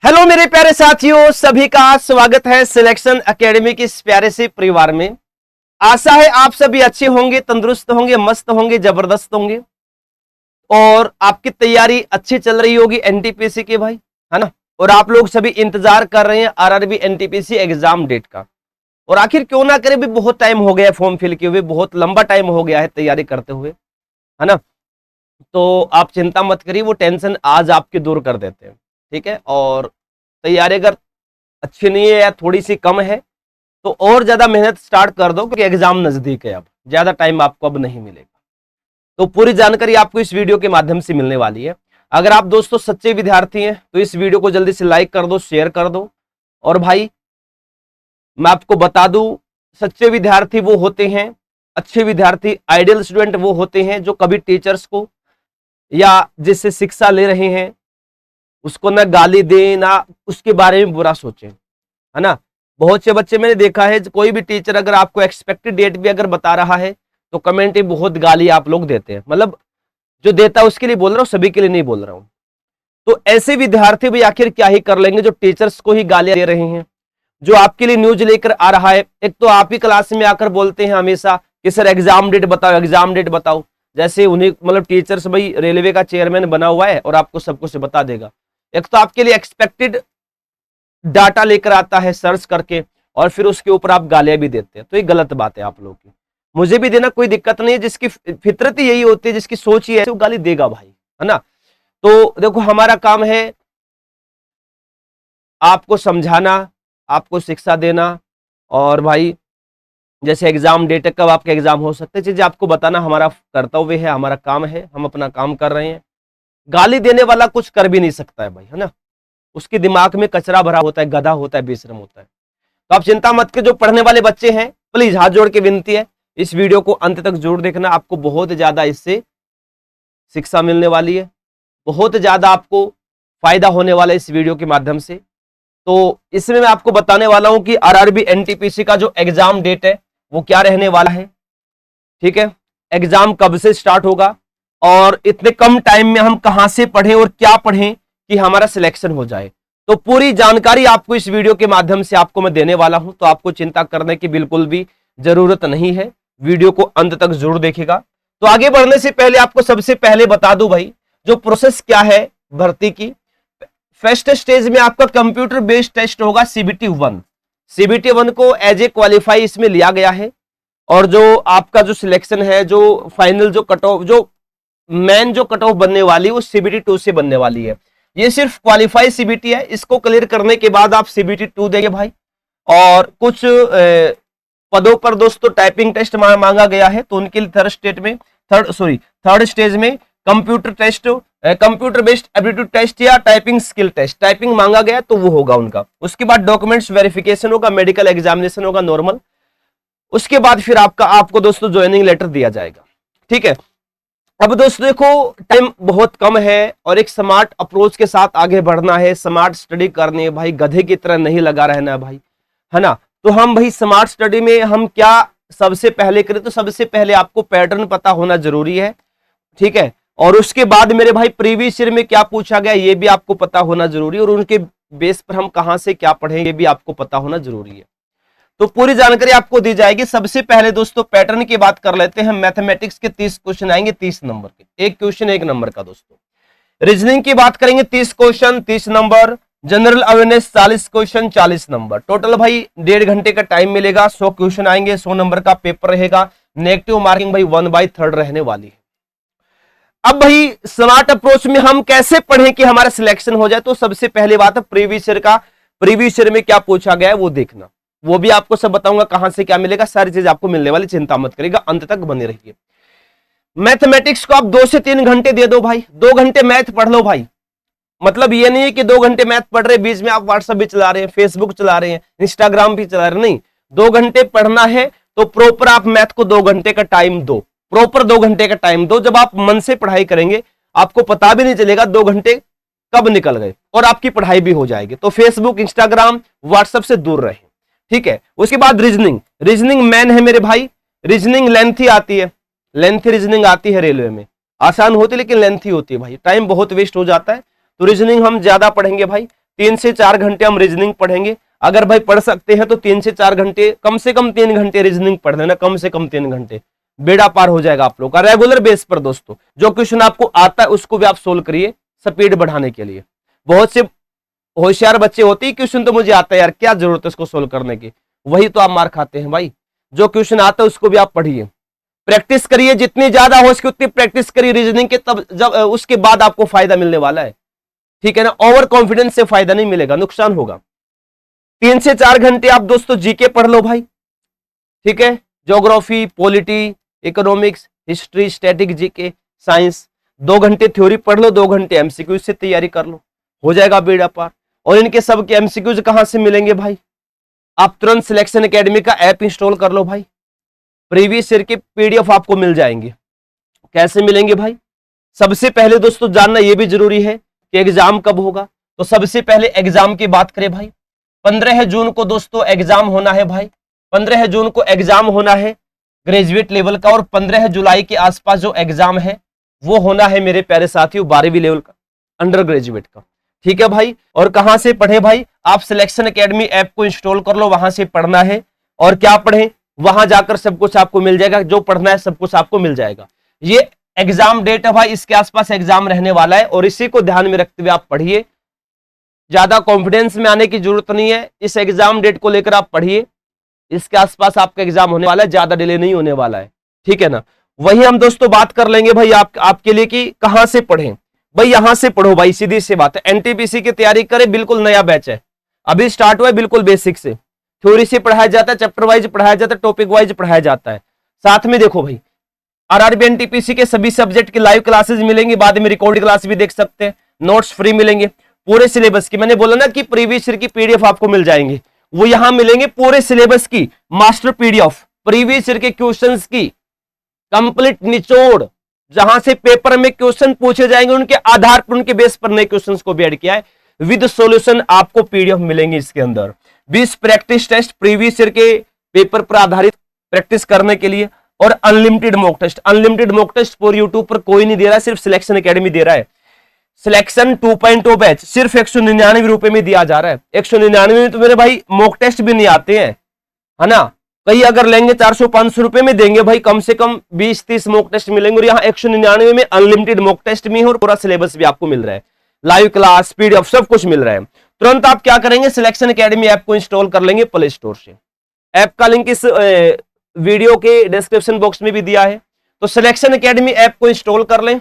Hello मेरे प्यारे साथियों, सभी का स्वागत है सिलेक्शन एकेडमी के इस प्यारे से परिवार में। आशा है आप सभी अच्छे होंगे, तंदुरुस्त होंगे, मस्त होंगे, जबरदस्त होंगे और आपकी तैयारी अच्छी चल रही होगी एनटीपीसी की भाई, है ना। और आप लोग सभी इंतजार कर रहे हैं आरआरबी एनटीपीसी एग्जाम डेट का। और आखिर क्यों ना करे, भी बहुत टाइम हो गया फॉर्म फिल किए हुए, बहुत लंबा टाइम हो गया है तैयारी करते हुए, है ना। तो आप चिंता मत करिए, वो टेंशन आज आपकी दूर कर देते हैं, ठीक है। और तैयारी अगर अच्छी नहीं है या थोड़ी सी कम है तो और ज्यादा मेहनत स्टार्ट कर दो, क्योंकि एग्जाम नजदीक है, अब ज्यादा टाइम आपको अब नहीं मिलेगा। तो पूरी जानकारी आपको इस वीडियो के माध्यम से मिलने वाली है। अगर आप दोस्तों सच्चे विद्यार्थी हैं तो इस वीडियो को जल्दी से लाइक कर दो, शेयर कर दो। और भाई मैं आपको बता दूं, सच्चे विद्यार्थी वो होते हैं, अच्छे विद्यार्थी, आइडियल स्टूडेंट वो होते हैं जो कभी टीचर्स को या जिससे शिक्षा ले रहे हैं उसको ना गाली दे, ना उसके बारे में बुरा सोचे, है ना। बहुत से बच्चे मैंने देखा है, कोई भी टीचर अगर आपको एक्सपेक्टेड डेट भी अगर बता रहा है तो कमेंट में बहुत गाली आप लोग देते हैं। मतलब जो देता है उसके लिए बोल रहा हूँ, सभी के लिए नहीं बोल रहा हूँ। तो ऐसे विद्यार्थी भी आखिर क्या ही कर लेंगे जो टीचर्स को ही गालियां दे रहे हैं, जो आपके लिए न्यूज लेकर आ रहा है। एक तो आप ही क्लास में आकर बोलते हैं हमेशा कि सर एग्जाम डेट बताओ, एग्जाम डेट बताओ। जैसे उन्हें मतलब टीचर्स भाई रेलवे का चेयरमैन बना हुआ है और आपको सब कुछ बता देगा। एक तो आपके लिए एक्सपेक्टेड डाटा लेकर आता है सर्च करके और फिर उसके ऊपर आप गालियां भी देते हैं, तो ये गलत बात है आप लोगों की। मुझे भी देना कोई दिक्कत नहीं है, जिसकी फितरत ही यही होती है, जिसकी सोच ही है वो गाली देगा भाई, है ना। तो देखो हमारा काम है आपको समझाना, आपको शिक्षा देना। और भाई जैसे एग्जाम डेट कब आपके एग्जाम हो सकते हैं, चीजें आपको बताना हमारा कर्तव्य है, हमारा काम है, हम अपना काम कर रहे हैं। गाली देने वाला कुछ कर भी नहीं सकता है भाई, है ना। उसके दिमाग में कचरा भरा होता है, गधा होता है, बेशरम होता है। तो आप चिंता मत के, जो पढ़ने वाले बच्चे हैं प्लीज हाथ जोड़ के विनती है इस वीडियो को अंत तक जरूर देखना। आपको बहुत ज्यादा इससे शिक्षा मिलने वाली है, बहुत ज्यादा आपको फायदा होने वाला है इस वीडियो के माध्यम से। तो इसमें मैं आपको बताने वाला हूं कि आरआरबी एनटीपीसी का जो एग्जाम डेट है वो क्या रहने वाला है, ठीक है। एग्जाम कब से स्टार्ट होगा और इतने कम टाइम में हम कहां से पढ़ें और क्या पढ़ें कि हमारा सिलेक्शन हो जाए। तो पूरी जानकारी आपको इस वीडियो के माध्यम से आपको मैं देने वाला हूं, तो आपको चिंता करने की बिल्कुल भी जरूरत नहीं है। वीडियो को अंत तक जरूर देखिएगा। तो आगे बढ़ने से पहले आपको सबसे पहले बता दूं भाई, जो प्रोसेस क्या है भर्ती की। फर्स्ट स्टेज में आपका कंप्यूटर बेस्ड टेस्ट होगा सीबीटी 1। सीबीटी 1 को एज ए क्वालिफाई इसमें लिया गया है। और जो आपका जो सिलेक्शन है, जो फाइनल जो कट ऑफ, जो मेन जो कट ऑफ बनने वाली है वो सीबीटी 2 से बनने वाली है। ये सिर्फ क्वालिफाई सीबीटी है, इसको क्लियर करने के बाद आप सीबीटी 2 देंगे भाई। और कुछ पदों पर दोस्तों टाइपिंग टेस्ट मांगा गया है, तो उनके लिए थर्ड स्टेज में computer test, computer based aptitude test या टाइपिंग स्किल टेस्ट, टाइपिंग मांगा गया तो वो होगा उनका। उसके बाद डॉक्यूमेंट्स वेरिफिकेशन होगा, मेडिकल एग्जामिनेशन होगा नॉर्मल। उसके बाद फिर आपको दोस्तों ज्वाइनिंग लेटर दिया जाएगा, ठीक है। अब दोस्तों देखो टाइम बहुत कम है और एक स्मार्ट अप्रोच के साथ आगे बढ़ना है, स्मार्ट स्टडी करनी है भाई, गधे की तरह नहीं लगा रहना है भाई, है ना। तो हम भाई स्मार्ट स्टडी में हम क्या सबसे पहले करें, तो सबसे पहले आपको पैटर्न पता होना जरूरी है, ठीक है। और उसके बाद मेरे भाई प्रीवियस ईयर में क्या पूछा गया ये भी आपको पता होना जरूरी है, और उनके बेस पर हम कहां से क्या पढ़ेंगे ये भी आपको पता होना जरूरी है। तो पूरी जानकारी आपको दी जाएगी। सबसे पहले दोस्तों पैटर्न की बात कर लेते हैं। मैथमेटिक्स के 30 क्वेश्चन आएंगे, 30 नंबर के, एक क्वेश्चन 1 नंबर का दोस्तों। रीजनिंग की बात करेंगे 30 question 30 number. General awareness 40 question 40 number. Total भाई 1.5 घंटे का टाइम मिलेगा, 100 क्वेश्चन आएंगे, 100 नंबर का पेपर रहेगा। नेगेटिव मार्किंग भाई 1/3 रहने वाली है। अब भाई स्मार्ट अप्रोच में हम कैसे पढ़ें कि हमारा सिलेक्शन हो जाए, तो सबसे पहले बात है प्रीवियस ईयर में क्या पूछा गया है वो देखना। वो भी आपको सब बताऊंगा कहां से क्या मिलेगा, सारी चीज आपको मिलने वाली, चिंता मत करिएगा, अंत तक बने रहिए। मैथमेटिक्स को आप 2 से 3 घंटे दे दो भाई, 2 घंटे मैथ पढ़ लो भाई। मतलब ये नहीं है कि 2 घंटे मैथ पढ़ रहे बीच में आप व्हाट्सएप भी चला रहे हैं, फेसबुक चला रहे हैं, इंस्टाग्राम भी चला रहे हैं, नहीं। 2 घंटे पढ़ना है तो प्रॉपर आप मैथ को 2 घंटे का टाइम दो, प्रॉपर 2 घंटे का टाइम दो। जब आप मन से पढ़ाई करेंगे आपको पता भी नहीं चलेगा 2 घंटे कब निकल गए और आपकी पढ़ाई भी हो जाएगी। तो फेसबुक, इंस्टाग्राम, व्हाट्सएप से दूर रहें, ठीक है। उसके बाद रीजनिंग मैन है मेरे भाई। रीजनिंग लेंथी आती है, लेंथी रीजनिंग आती है रेलवे में, आसान होती है लेकिन लेंथी होती है भाई, टाइम बहुत वेस्ट हो जाता है। तो रीजनिंग हम ज्यादा पढ़ेंगे भाई, 3 से 4 घंटे हम रीजनिंग पढ़ेंगे। अगर भाई पढ़ सकते हैं तो 3 से 4 घंटे, कम से कम 3 घंटे रीजनिंग पढ़ लेना, कम से कम 3 घंटे, बेड़ा पार हो जाएगा आप लोग का रेगुलर बेस पर। दोस्तों जो क्वेश्चन आपको आता है उसको भी आप सोल्व करिए स्पीड बढ़ाने के लिए। बहुत से होशियार बच्चे होते हैं, क्वेश्चन तो मुझे आता है यार, क्या जरूरत है इसको सोल्व करने की, वही तो आप मार खाते हैं भाई। जो क्वेश्चन आता है उसको भी आप पढ़िए, प्रैक्टिस करिए, जितनी ज्यादा हो सके उतनी प्रैक्टिस करिए रीजनिंग के, तब जब उसके बाद आपको फायदा मिलने वाला है, ठीक है ना। ओवर कॉन्फिडेंस से फायदा नहीं मिलेगा, नुकसान होगा। 3 से 4 घंटे आप दोस्तों जीके पढ़ लो भाई, ठीक है, geography, polity, economics, history, static, GK, science. 2 घंटे थ्योरी पढ़ लो, 2 घंटे एमसीक्यूज से तैयारी कर लो, हो जाएगा बेड़ा पार। और इनके सब के एमसीक्यूज कहां से मिलेंगे भाई? आप तुरंत सिलेक्शन एकेडमी का ऐप इंस्टॉल कर लो भाई, प्रीवियस ईयर के पीडीएफ आपको मिल जाएंगे। कैसे मिलेंगे भाई? सबसे पहले दोस्तों जानना यह भी जरूरी है कि एग्जाम कब होगा। तो सबसे पहले एग्जाम की बात करें भाई, 15 जून को दोस्तों एग्जाम होना है भाई, 15 जून को एग्जाम होना है ग्रेजुएट लेवल का, और 15 जुलाई के आसपास जो एग्जाम है वो होना है मेरे प्यारे साथियों 12वीं लेवल का, अंडर ग्रेजुएट का, ठीक है भाई। और कहां से पढ़े भाई? आप सिलेक्शन एकेडमी ऐप को इंस्टॉल कर लो, वहां से पढ़ना है। और क्या पढ़ें? वहां जाकर सब कुछ आपको मिल जाएगा, जो पढ़ना है सब कुछ आपको मिल जाएगा। ये एग्जाम डेट है भाई, इसके आसपास एग्जाम रहने वाला है, और इसी को ध्यान में रखते हुए आप पढ़िए। ज्यादा कॉन्फिडेंस में आने की जरूरत नहीं है, इस एग्जाम डेट को लेकर आप पढ़िए, इसके आसपास आपका एग्जाम होने वाला है, ज्यादा डिले नहीं होने वाला है, ठीक है ना। वही हम दोस्तों बात कर लेंगे भाई आपके लिए कि कहां से पढ़ें। भाई यहां से पढ़ो भाई, सीधी सी बात है, एनटीपीसी की तैयारी करें, बिल्कुल नया बैच है, अभी स्टार्ट हुआ है, बिल्कुल बेसिक से, थ्योरी से पढ़ाया जाता है, चैप्टर वाइज पढ़ाया जाता है, टॉपिक वाइज पढ़ाया जाता है। साथ में देखो भाई आरआरबी एनटीपीसी के सभी सब्जेक्ट की लाइव क्लासेस मिलेंगी, बाद में रिकॉर्डेड क्लास भी देख सकते हैं, नोट्स फ्री मिलेंगे पूरे सिलेबस की। मैंने बोला ना कि प्रीवियस ईयर की पीडीएफ आपको मिल जाएंगे, वो यहां मिलेंगे पूरे सिलेबस की मास्टर पीडीएफ, प्रीवियस ईयर के क्वेश्चंस की कंप्लीट निचोड़, जहां से पेपर में क्वेश्चन पूछे जाएंगे उनके आधार पर, उनके बेस पर नए क्वेश्चंस को भी ऐड किया है, विद सॉल्यूशन आपको पीडीएफ मिलेंगे इसके अंदर। 20 प्रैक्टिस टेस्ट प्रीवियस ईयर के पेपर पर आधारित प्रैक्टिस करने के लिए, और unlimited mock test. Unlimited mock test पूरे यूट्यूब पर कोई नहीं दे रहा है, सिर्फ सिलेक्शन एकेडमी दे रहा है। सिलेक्शन 2.0 बैच सिर्फ 199 रुपए में दिया जा रहा है। 199 में तो मेरे भाई मॉक टेस्ट भी नहीं आते हैं, है ना। कई अगर लेंगे 400-500 रुपए में देंगे भाई, कम से कम 20-30 मॉक टेस्ट मिलेंगे, और यहाँ 199 में अनलिमिटेड मॉक टेस्ट भी है, और पूरा सिलेबस भी आपको मिल रहा है, लाइव क्लास, पीडीएफ सब कुछ मिल रहा है। तुरंत आप क्या करेंगे, सिलेक्शन एकेडमी ऐप को इंस्टॉल कर लेंगे प्ले स्टोर से। ऐप का लिंक इस वीडियो के डिस्क्रिप्शन बॉक्स में भी दिया है। तो सिलेक्शन एकेडमी ऐप को इंस्टॉल कर लें,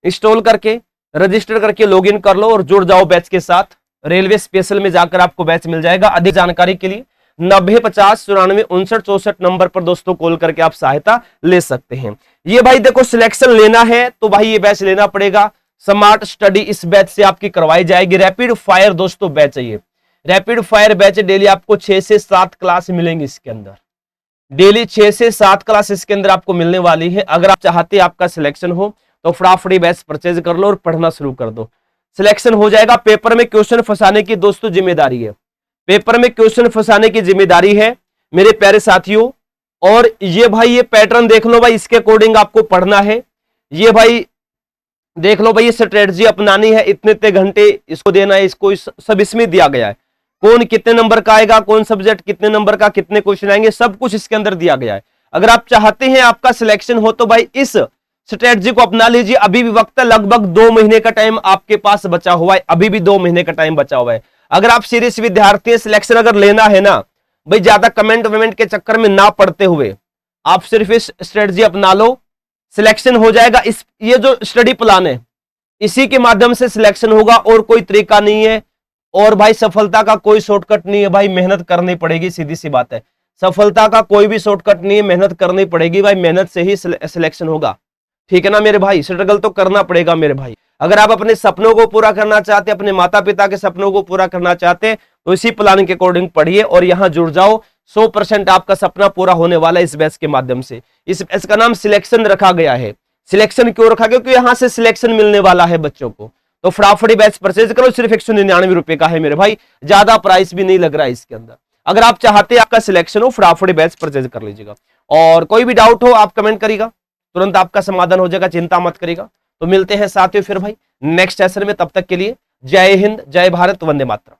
इंस्टॉल करके रजिस्टर करके लॉगिन कर लो और जुड़ जाओ बैच के साथ। रेलवे स्पेशल में जाकर आपको बैच मिल जाएगा। अधिक जानकारी के लिए 9050 94 59 64 नंबर पर दोस्तों कॉल करके आप सहायता ले सकते हैं। ये भाई देखो सिलेक्शन लेना है तो भाई ये बैच लेना पड़ेगा। स्मार्ट स्टडी इस बैच से आपकी करवाई जाएगी। रैपिड फायर दोस्तों बैच है ये, रैपिड फायर बैच डेली आपको 6 से 7 क्लास मिलेंगी इसके अंदर, डेली 6 से 7 क्लास इसके अंदर आपको मिलने वाली है। अगर आप चाहते हैं आपका सिलेक्शन हो तो फटाफट बैच परचेज कर लो और पढ़ना शुरू कर दो, सिलेक्शन हो जाएगा। पेपर में क्वेश्चन फंसाने की दोस्तों जिम्मेदारी है, पेपर में क्वेश्चन फंसाने की जिम्मेदारी है मेरे प्यारे साथियों। और ये भाई ये पैटर्न देख लो भाई, इसके अकॉर्डिंग आपको पढ़ना है। ये भाई देख लो भाई, ये स्ट्रेटजी अपनानी है, इतने घंटे इसको देना है, इसको सब इसमें दिया गया है। कौन कितने नंबर का आएगा, कौन सब्जेक्ट कितने नंबर का, कितने क्वेश्चन आएंगे, सब कुछ इसके अंदर दिया गया है। अगर आप चाहते हैं आपका सिलेक्शन हो तो भाई इस स्ट्रेटजी को अपना लीजिए। अभी भी वक्त है, लगभग 2 महीने का टाइम आपके पास बचा हुआ है, अभी भी 2 महीने का टाइम बचा हुआ है। अगर आप सीरियस विद्यार्थी हैं, सिलेक्शन अगर लेना है ना भाई, ज्यादा कमेंट वमेंट के चक्कर में ना पड़ते हुए आप सिर्फ इस स्ट्रेटजी अपना लो, सिलेक्शन हो जाएगा। इस ये जो स्टडी प्लान है इसी के माध्यम से सिलेक्शन होगा, और कोई तरीका नहीं है। और भाई सफलता का कोई शॉर्टकट नहीं है भाई, मेहनत करनी पड़ेगी, सीधी सी बात है। सफलता का कोई भी शॉर्टकट नहीं है, मेहनत करनी पड़ेगी भाई, मेहनत से ही सिलेक्शन होगा, ठीक है ना मेरे भाई। स्ट्रगल तो करना पड़ेगा मेरे भाई। अगर आप अपने सपनों को पूरा करना चाहते हैं, अपने माता पिता के सपनों को पूरा करना चाहते हैं, तो इसी प्लान के अकॉर्डिंग पढ़िए और यहां जुड़ जाओ। 100% आपका सपना पूरा होने वाला है इस बैच के माध्यम से। इस बैच का नाम सिलेक्शन रखा गया है। सिलेक्शन क्यों रखा गया? क्योंकि यहां से सिलेक्शन मिलने वाला है बच्चों को। तो फटाफट बैच परचेज करो, सिर्फ 199 रुपए का है मेरे भाई, ज्यादा प्राइस भी नहीं लग रहा है इसके अंदर। अगर आप चाहते हैं आपका सिलेक्शन हो, फटाफट बैच परचेज कर लीजिएगा। और कोई भी डाउट हो आप कमेंट करिएगा, तुरंत आपका समाधान हो जाएगा, चिंता मत करिएगा। तो मिलते हैं साथियों फिर भाई नेक्स्ट सेशन में, तब तक के लिए जय हिंद, जय भारत, वंदे मातरम।